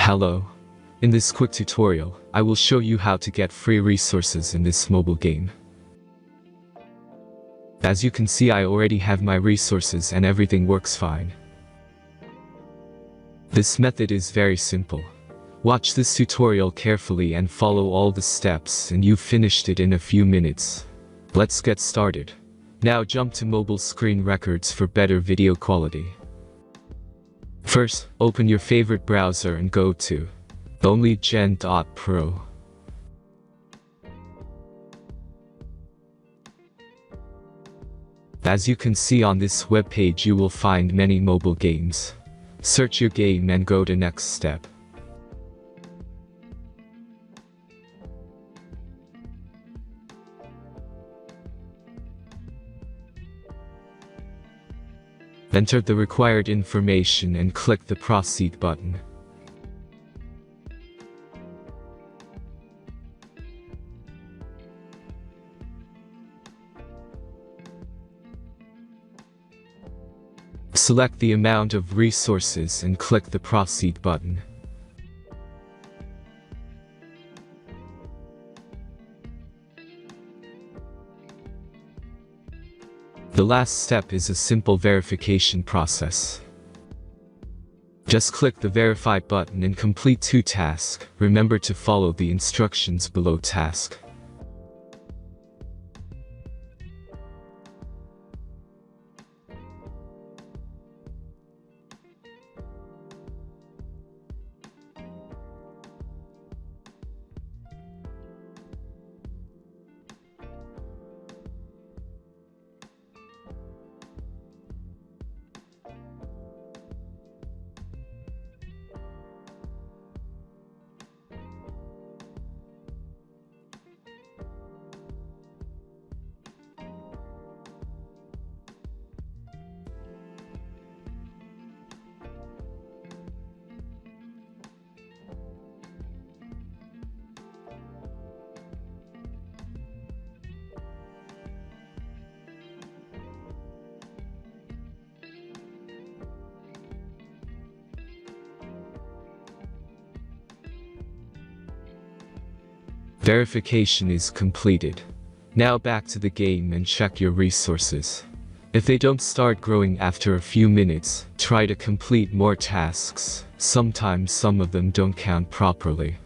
Hello. In this quick tutorial, I will show you how to get free resources in this mobile game. As you can see, I already have my resources and everything works fine. This method is very simple. Watch this tutorial carefully and follow all the steps and you've finished it in a few minutes. Let's get started. Now jump to mobile screen records for better video quality. First, open your favorite browser and go to onlygen.pro. As you can see on this webpage, you will find many mobile games. Search your game and go to next step. Enter the required information and click the Proceed button. Select the amount of resources and click the Proceed button. The last step is a simple verification process. Just click the Verify button and complete 2 tasks. Remember to follow the instructions below task. Verification is completed. Now back to the game and check your resources. If they don't start growing after a few minutes, try to complete more tasks. Sometimes some of them don't count properly.